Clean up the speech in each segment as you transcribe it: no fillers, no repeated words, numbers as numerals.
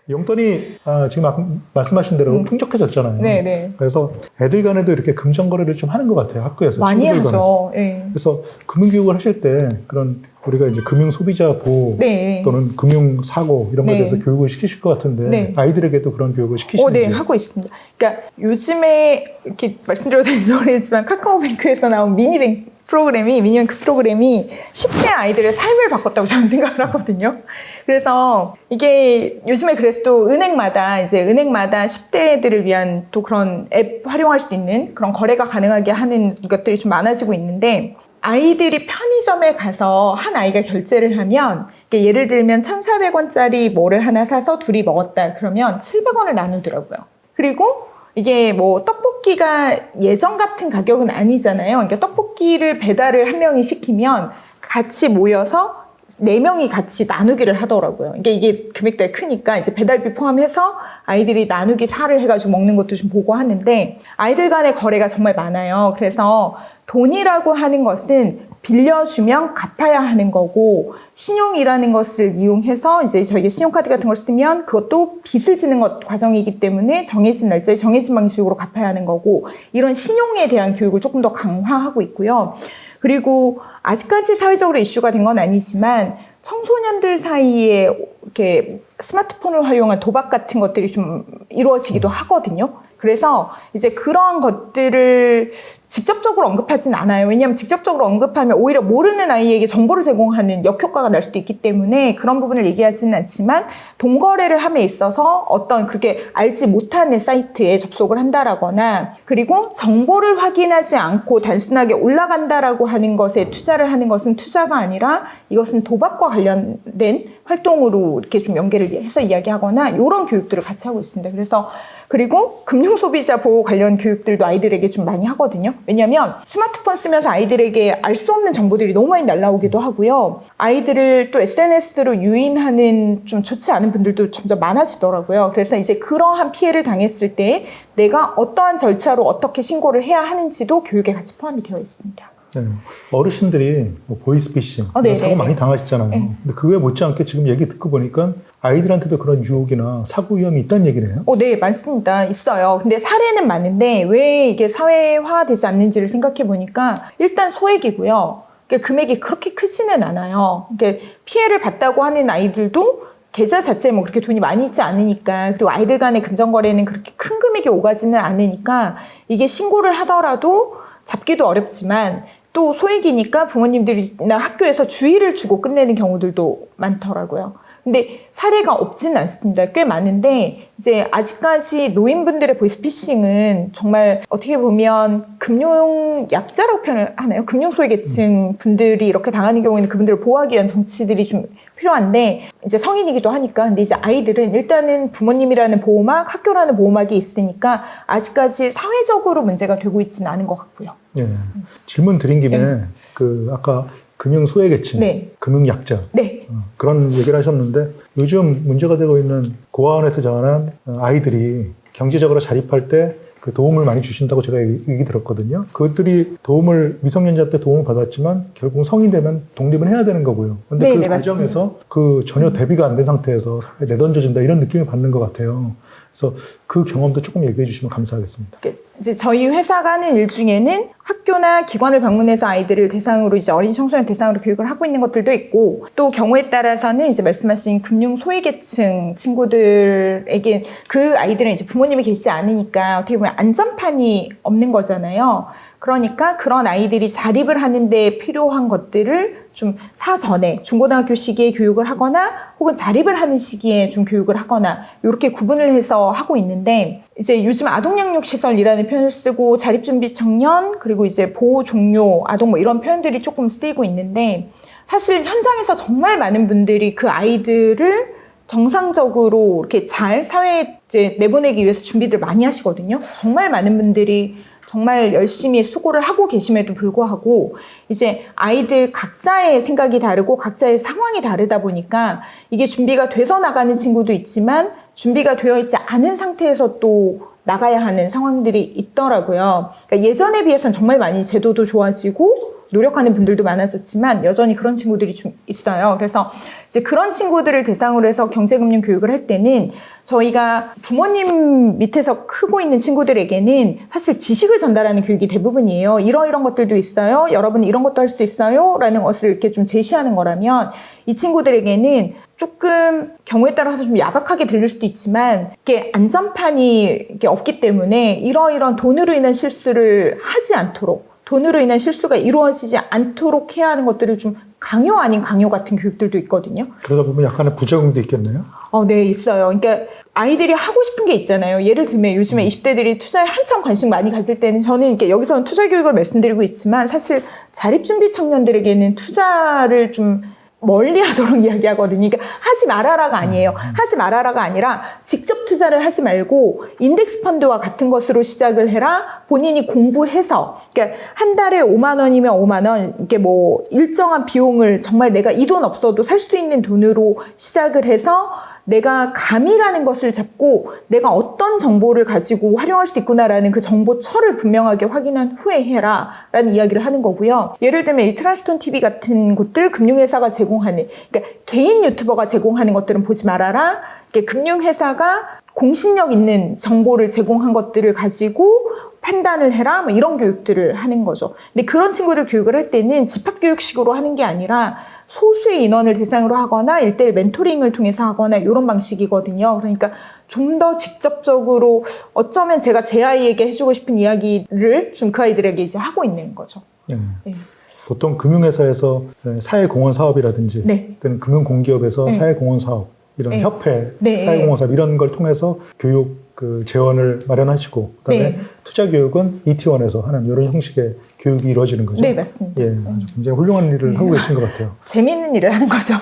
용돈이 지금 말씀하신 대로 풍족해졌잖아요. 네네. 그래서 애들 간에도 이렇게 금전거래를 좀 하는 것 같아요. 학교에서. 많이 친구들 하죠. 간에서. 네. 그래서 금융교육을 하실 때 그런 우리가 이제 금융소비자 보호 네. 또는 금융사고 이런 거에 네. 대해서 교육을 시키실 것 같은데 네. 아이들에게도 그런 교육을 시키시는지. 네, 하고 있습니다. 그러니까 요즘에 이렇게 말씀드려도 되는지 모르겠지만 카카오뱅크에서 나온 미니뱅크 프로그램이 10대 아이들의 삶을 바꿨다고 저는 생각을 하거든요. 그래서 이게 요즘에 그래서 또 은행마다 10대들을 위한 또 그런 앱 활용할 수 있는 그런 거래가 가능하게 하는 것들이 좀 많아지고 있는데 아이들이 편의점에 가서 한 아이가 결제를 하면 예를 들면 1,400원짜리 뭐를 하나 사서 둘이 먹었다 그러면 700원을 나누더라고요. 그리고 이게 뭐 떡볶이가 예전 같은 가격은 아니잖아요. 그러니까 떡볶이를 배달을 한 명이 시키면 같이 모여서 4명이 같이 나누기를 하더라고요. 그러니까 이게 금액대가 크니까 이제 배달비 포함해서 아이들이 나누기 4를 해가지고 먹는 것도 좀 보고 하는데 아이들 간의 거래가 정말 많아요. 그래서 돈이라고 하는 것은 빌려주면 갚아야 하는 거고 신용이라는 것을 이용해서 이제 저희가 신용카드 같은 걸 쓰면 그것도 빚을 지는 과정이기 때문에 정해진 날짜에 정해진 방식으로 갚아야 하는 거고 이런 신용에 대한 교육을 조금 더 강화하고 있고요. 그리고 아직까지 사회적으로 이슈가 된 건 아니지만 청소년들 사이에 이렇게 스마트폰을 활용한 도박 같은 것들이 좀 이루어지기도 하거든요. 그래서 이제 그러한 것들을 직접적으로 언급하진 않아요. 왜냐하면 직접적으로 언급하면 오히려 모르는 아이에게 정보를 제공하는 역효과가 날 수도 있기 때문에 그런 부분을 얘기하지는 않지만 돈거래를 함에 있어서 어떤 그렇게 알지 못하는 사이트에 접속을 한다라거나 그리고 정보를 확인하지 않고 단순하게 올라간다라고 하는 것에 투자를 하는 것은 투자가 아니라 이것은 도박과 관련된 활동으로 이렇게 좀 연계를 해서 이야기하거나 이런 교육들을 같이 하고 있습니다. 그래서 그리고 금융소비자 보호 관련 교육들도 아이들에게 좀 많이 하거든요. 왜냐하면 스마트폰 쓰면서 아이들에게 알 수 없는 정보들이 너무 많이 날라오기도 하고요. 아이들을 또 SNS로 유인하는 좀 좋지 않은 분들도 점점 많아지더라고요. 그래서 이제 그러한 피해를 당했을 때 내가 어떠한 절차로 어떻게 신고를 해야 하는지도 교육에 같이 포함이 되어 있습니다. 네. 어르신들이 뭐 보이스피싱 사고 많이 당하시잖아요. 네. 근데 그거에 못지않게 지금 얘기 듣고 보니까 아이들한테도 그런 유혹이나 사고 위험이 있다는 얘기네요. 네, 많습니다. 있어요. 근데 사례는 많은데 왜 이게 사회화되지 않는지를 생각해 보니까 일단 소액이고요. 그러니까 금액이 그렇게 크지는 않아요. 그러니까 피해를 봤다고 하는 아이들도 계좌 자체에 뭐 그렇게 돈이 많이 있지 않으니까 그리고 아이들 간의 금전거래는 그렇게 큰 금액이 오가지는 않으니까 이게 신고를 하더라도 잡기도 어렵지만 또 소액이니까 부모님들이나 학교에서 주의를 주고 끝내는 경우들도 많더라고요. 근데 사례가 없지는 않습니다. 꽤 많은데 이제 아직까지 노인분들의 보이스피싱은 정말 어떻게 보면 금융 약자라고 표현을 하나요? 금융 소외계층 분들이 이렇게 당하는 경우에는 그분들을 보호하기 위한 정치들이 좀 필요한데 이제 성인이기도 하니까 근데 이제 아이들은 일단은 부모님이라는 보호막, 학교라는 보호막이 있으니까 아직까지 사회적으로 문제가 되고 있지는 않은 것 같고요. 예. 질문 드린 김에 그 아까 금융 소외계층, 금융 약자 그런 얘기를 하셨는데 요즘 문제가 되고 있는 고아원에서 자라난 아이들이 경제적으로 자립할 때 그 도움을 많이 주신다고 제가 얘기 들었거든요. 그것들이 미성년자 때 도움을 받았지만 결국 성인 되면 독립을 해야 되는 거고요. 근데 그 과정에서 그 전혀 대비가 안 된 상태에서 내던져진다 이런 느낌을 받는 것 같아요. 그래서 그 경험도 조금 얘기해 주시면 감사하겠습니다. 이제 저희 회사가 하는 일 중에는 학교나 기관을 방문해서 아이들을 대상으로 이제 어린 청소년 대상으로 교육을 하고 있는 것들도 있고 또 경우에 따라서는 이제 말씀하신 금융 소외계층 친구들에게 그 아이들은 이제 부모님이 계시지 않으니까 어떻게 보면 안전판이 없는 거잖아요. 그러니까 그런 아이들이 자립을 하는데 필요한 것들을 좀 사전에 중고등학교 시기에 교육을 하거나 혹은 자립을 하는 시기에 좀 교육을 하거나 이렇게 구분을 해서 하고 있는데 이제 요즘 아동양육시설이라는 표현을 쓰고 자립준비 청년 그리고 이제 보호 종료 아동 뭐 이런 표현들이 조금 쓰이고 있는데 사실 현장에서 정말 많은 분들이 그 아이들을 정상적으로 이렇게 잘 사회에 내보내기 위해서 준비들 많이 하시거든요. 정말 많은 분들이 정말 열심히 수고를 하고 계심에도 불구하고 이제 아이들 각자의 생각이 다르고 각자의 상황이 다르다 보니까 이게 준비가 돼서 나가는 친구도 있지만 준비가 되어 있지 않은 상태에서 또 나가야 하는 상황들이 있더라고요. 그러니까 예전에 비해서는 정말 많이 제도도 좋아지고 노력하는 분들도 많았었지만 여전히 그런 친구들이 좀 있어요. 그래서 이제 그런 친구들을 대상으로 해서 경제금융 교육을 할 때는 저희가 부모님 밑에서 크고 있는 친구들에게는 사실 지식을 전달하는 교육이 대부분이에요. 이런 것들도 있어요. 여러분 이런 것도 할 수 있어요. 라는 것을 이렇게 좀 제시하는 거라면 이 친구들에게는 조금 경우에 따라서 좀 야박하게 들릴 수도 있지만 이게 안전판이 이렇게 없기 때문에 이런 돈으로 인한 실수를 하지 않도록, 돈으로 인한 실수가 이루어지지 않도록 해야 하는 것들을 좀 강요 아닌 강요 같은 교육들도 있거든요. 그러다 보면 약간의 부작용도 있겠네요. 네, 있어요. 그러니까 아이들이 하고 싶은 게 있잖아요. 예를 들면 요즘에 20대들이 투자에 한참 관심 많이 가질 때는 저는 이렇게 여기서는 투자 교육을 말씀드리고 있지만 사실 자립준비 청년들에게는 투자를 좀 멀리 하도록 이야기하거든요. 그러니까 하지 말아라가 아니에요. 하지 말아라가 아니라 직접 투자를 하지 말고 인덱스 펀드와 같은 것으로 시작을 해라. 본인이 공부해서 그러니까 한 달에 5만 원이면 5만 원 이렇게 뭐 일정한 비용을 정말 내가 이 돈 없어도 살 수 있는 돈으로 시작을 해서 내가 감이라는 것을 잡고 내가 어떤 정보를 가지고 활용할 수 있구나라는 그 정보처를 분명하게 확인한 후에 해라 라는 이야기를 하는 거고요. 예를 들면 이 트란스톤 TV 같은 곳들 금융회사가 제공하는 그러니까 개인 유튜버가 제공하는 것들은 보지 말아라. 금융회사가 공신력 있는 정보를 제공한 것들을 가지고 판단을 해라 뭐 이런 교육들을 하는 거죠. 근데 그런 친구들 교육을 할 때는 집합교육식으로 하는 게 아니라 소수의 인원을 대상으로 하거나 1:1 멘토링을 통해서 하거나 이런 방식이거든요. 그러니까 좀 더 직접적으로 어쩌면 제가 제 아이에게 해주고 싶은 이야기를 좀 그 아이들에게 이제 하고 있는 거죠. 네. 네. 보통 금융회사에서 사회공헌 사업이라든지 네. 또는 금융공기업에서 네. 사회공헌 사업 이런 네. 협회, 네. 사회공헌 사업 이런 걸 통해서 교육 재원을 마련하시고 그다음에 네. 투자 교육은 이티원에서 하는 이런 형식의 교육이 이루어지는 거죠. 네, 맞습니다. 예, 아주 굉장히 훌륭한 일을 하고 계신 것 같아요. 재미있는 일을 하는 거죠.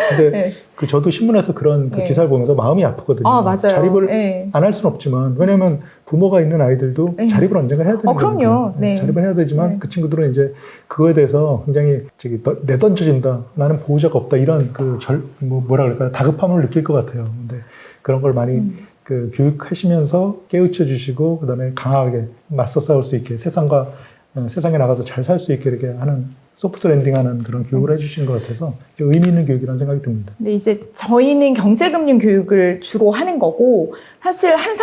근데 네. 저도 신문에서 그런 네. 기사를 보면서 마음이 아프거든요. 맞아요. 자립을 네. 안 할 수는 없지만 왜냐하면 부모가 있는 아이들도 네. 자립을 언젠가 해야 되는 거니까. 그럼요. 네. 자립을 해야 되지만 네. 그 친구들은 이제 그거에 대해서 굉장히 내던져진다. 나는 보호자가 없다. 이런 뭐라 그럴까요? 다급함을 느낄 것 같아요. 근데 그런 걸 많이 교육하시면서 깨우쳐 주시고 그다음에 강하게 맞서 싸울 수 있게 세상에 나가서 잘 살 수 있게 이렇게 하는 소프트 랜딩하는 그런 교육을 해주신 것 같아서 의미 있는 교육이라는 생각이 듭니다. 근데 이제 저희는 경제금융 교육을 주로 하는 거고 사실 한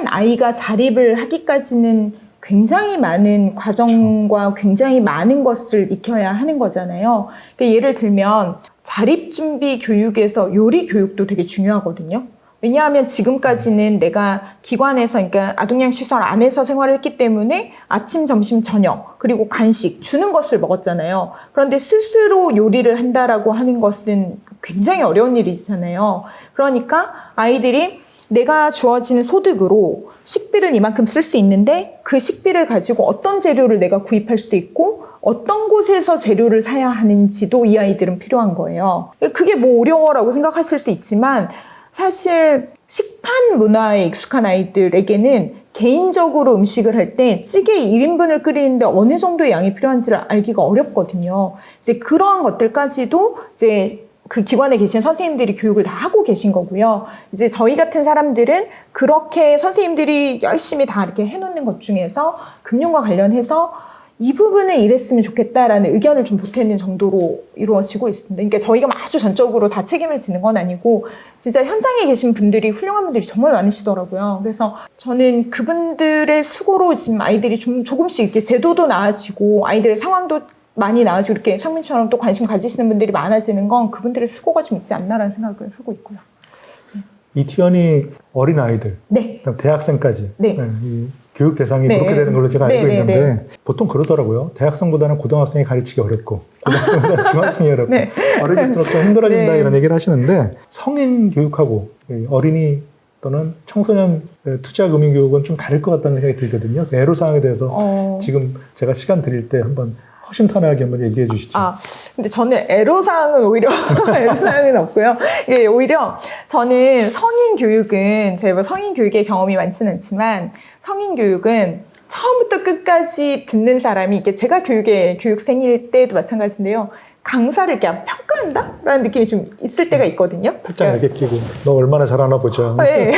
아이가 자립을 하기까지는 굉장히 많은 과정과 굉장히 많은 것을 익혀야 하는 거잖아요. 그러니까 예를 들면 자립준비 교육에서 요리 교육도 되게 중요하거든요. 왜냐하면 지금까지는 내가 기관에서 그러니까 아동양시설 안에서 생활을 했기 때문에 아침, 점심, 저녁 그리고 간식 주는 것을 먹었잖아요. 그런데 스스로 요리를 한다라고 하는 것은 굉장히 어려운 일이잖아요. 그러니까 아이들이 내가 주어지는 소득으로 식비를 이만큼 쓸 수 있는데 그 식비를 가지고 어떤 재료를 내가 구입할 수 있고 어떤 곳에서 재료를 사야 하는지도 이 아이들은 필요한 거예요. 그게 뭐 어려워라고 생각하실 수 있지만 사실 식판 문화에 익숙한 아이들에게는 개인적으로 음식을 할 때 찌개 1인분을 끓이는데 어느 정도의 양이 필요한지를 알기가 어렵거든요. 이제 그러한 것들까지도 이제 그 기관에 계신 선생님들이 교육을 다 하고 계신 거고요. 이제 저희 같은 사람들은 그렇게 선생님들이 열심히 다 이렇게 해놓는 것 중에서 금융과 관련해서 이 부분을 이랬으면 좋겠다라는 의견을 좀 보태는 정도로 이루어지고 있습니다. 그러니까 저희가 아주 전적으로 다 책임을 지는 건 아니고 진짜 현장에 계신 분들이 훌륭한 분들이 정말 많으시더라고요. 그래서 저는 그분들의 수고로 지금 아이들이 조금씩 이렇게 제도도 나아지고 아이들의 상황도 많이 나아지고 이렇게 상민처럼 또 관심 가지시는 분들이 많아지는 건 그분들의 수고가 좀 있지 않나라는 생각을 하고 있고요. 이티원이 어린 아이들, 네. 그다음 대학생까지 네. 이 교육 대상이 네. 그렇게 되는 걸로 제가 알고 네. 있는데 보통 그러더라고요. 대학생보다는 고등학생이 가르치기 어렵고 고등학생보다는 중학생이 어렵고 네. 어릴수록 좀 힘들어진다 네. 이런 얘기를 하시는데 성인 교육하고 어린이 또는 청소년 투자 금융 교육은 좀 다를 것 같다는 생각이 들거든요. 그 애로사항에 대해서 지금 제가 시간 드릴 때 한번 허심탄회하게 한번 얘기해 주시죠. 근데 저는 애로사항은 오히려 애로사항은 없고요. 예, 오히려 저는 성인 교육은 제가 성인 교육에 경험이 많지는 않지만 성인 교육은 처음부터 끝까지 듣는 사람이 이게 제가 교육생일 때도 마찬가지인데요. 강사를 이렇게 평가한다라는 느낌이 좀 있을 때가 있거든요. 살짝 이렇게 끼고 너 얼마나 잘하나 보자. 네.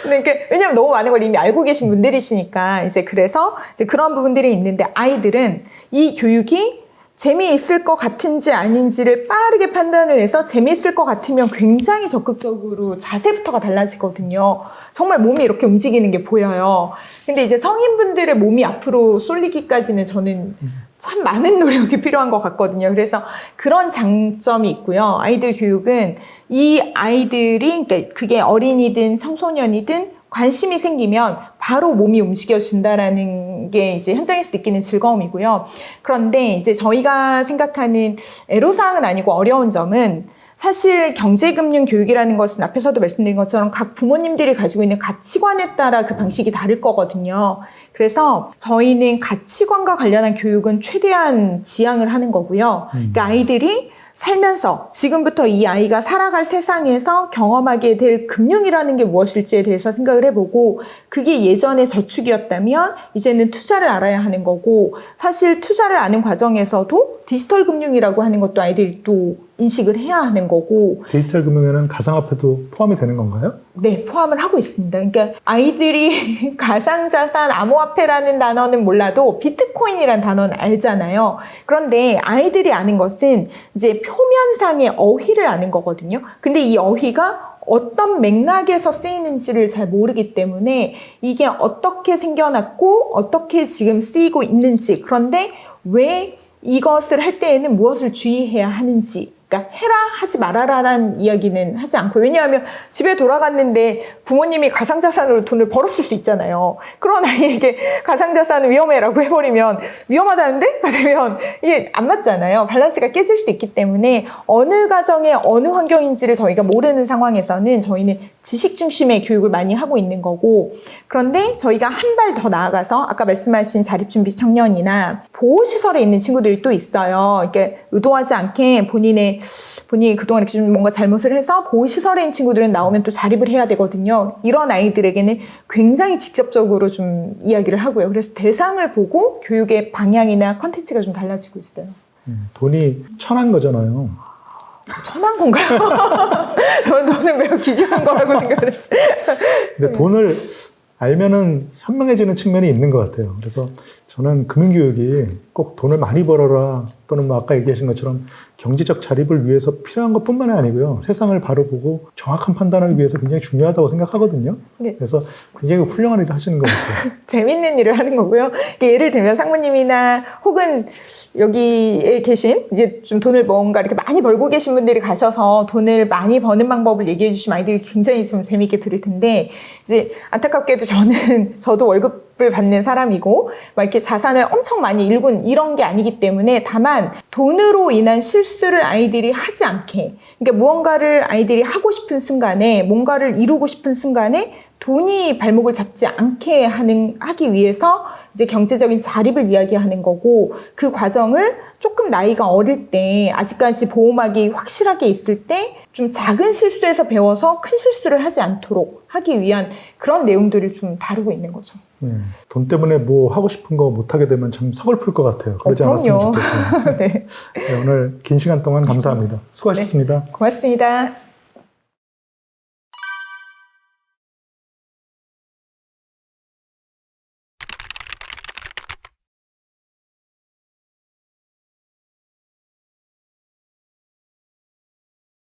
근데 왜냐면 너무 많은 걸 이미 알고 계신 분들이시니까 이제 그래서 이제 그런 부분들이 있는데 아이들은 이 교육이 재미있을 것 같은지 아닌지를 빠르게 판단을 해서 재미있을 것 같으면 굉장히 적극적으로 자세부터가 달라지거든요. 정말 몸이 이렇게 움직이는 게 보여요. 근데 이제 성인분들의 몸이 앞으로 쏠리기까지는 저는 참 많은 노력이 필요한 것 같거든요. 그래서 그런 장점이 있고요. 아이들 교육은 이 아이들이, 그러니까 그게 어린이든 청소년이든 관심이 생기면 바로 몸이 움직여준다라는 게 이제 현장에서 느끼는 즐거움이고요. 그런데 이제 저희가 생각하는 애로사항은 아니고 어려운 점은 사실 경제금융 교육이라는 것은 앞에서도 말씀드린 것처럼 각 부모님들이 가지고 있는 가치관에 따라 그 방식이 다를 거거든요. 그래서 저희는 가치관과 관련한 교육은 최대한 지향을 하는 거고요. 그러니까 아이들이 살면서 지금부터 이 아이가 살아갈 세상에서 경험하게 될 금융이라는 게 무엇일지에 대해서 생각을 해보고 그게 예전에 저축이었다면 이제는 투자를 알아야 하는 거고 사실 투자를 아는 과정에서도 디지털 금융이라고 하는 것도 아이들이 또 인식을 해야 하는 거고. 디지털 금융에는 가상화폐도 포함이 되는 건가요? 네, 포함을 하고 있습니다. 그러니까 아이들이 가상자산, 암호화폐라는 단어는 몰라도 비트코인이라는 단어는 알잖아요. 그런데 아이들이 아는 것은 이제 표면상의 어휘를 아는 거거든요. 근데 이 어휘가 어떤 맥락에서 쓰이는지를 잘 모르기 때문에 이게 어떻게 생겨났고 어떻게 지금 쓰이고 있는지, 그런데 왜 이것을 할 때에는 무엇을 주의해야 하는지, 그러니까 해라 하지 말아라라는 이야기는 하지 않고, 왜냐하면 집에 돌아갔는데 부모님이 가상자산으로 돈을 벌었을 수 있잖아요. 그런 아이에게 가상자산은 위험해라고 해버리면 위험하다는데? 되면 이게 안 맞잖아요. 밸런스가 깨질 수 있기 때문에 어느 가정의 어느 환경인지를 저희가 모르는 상황에서는 저희는 지식 중심의 교육을 많이 하고 있는 거고, 그런데 저희가 한 발 더 나아가서 아까 말씀하신 자립준비 청년이나 보호시설에 있는 친구들이 또 있어요. 이렇게 의도하지 않게 본인이 그동안 이렇게 좀 뭔가 잘못을 해서 보호시설에 있는 친구들은 나오면 또 자립을 해야 되거든요. 이런 아이들에게는 굉장히 직접적으로 좀 이야기를 하고요. 그래서 대상을 보고 교육의 방향이나 컨텐츠가 좀 달라지고 있어요. 돈이 천한 거잖아요. 천한 건가요? 저는 매우 귀중한 거라고 생각을 해요. 근데 돈을 알면은 현명해지는 측면이 있는 것 같아요. 그래서 저는 금융교육이 꼭 돈을 많이 벌어라 또는 뭐 아까 얘기하신 것처럼 경제적 자립을 위해서 필요한 것뿐만이 아니고요. 세상을 바로 보고 정확한 판단을 위해서 굉장히 중요하다고 생각하거든요. 네. 그래서 굉장히 훌륭한 일을 하시는 것 같아요. 재밌는 일을 하는 거고요. 예를 들면 상무님이나 혹은 여기에 계신 이제 좀 돈을 뭔가 이렇게 많이 벌고 계신 분들이 가셔서 돈을 많이 버는 방법을 얘기해 주시면 아이들이 굉장히 좀 재미있게 들을 텐데, 이제 안타깝게도 저도 월급을 받는 사람이고 막 이렇게 자산을 엄청 많이 일군 이런 게 아니기 때문에, 다만 돈으로 인한 실수를 아이들이 하지 않게, 그러니까 무언가를 아이들이 하고 싶은 순간에, 뭔가를 이루고 싶은 순간에 돈이 발목을 잡지 않게 하기 위해서 이제 경제적인 자립을 이야기하는 거고, 그 과정을 조금 나이가 어릴 때, 아직까지 보호막이 확실하게 있을 때 좀 작은 실수에서 배워서 큰 실수를 하지 않도록 하기 위한 그런 내용들을 좀 다루고 있는 거죠. 돈 때문에 뭐 하고 싶은 거 못하게 되면 참 서글플 것 같아요. 그러지 않았으면 좋겠어요. 네. 네, 오늘 긴 시간 동안 감사합니다. 수고하셨습니다. 네, 고맙습니다.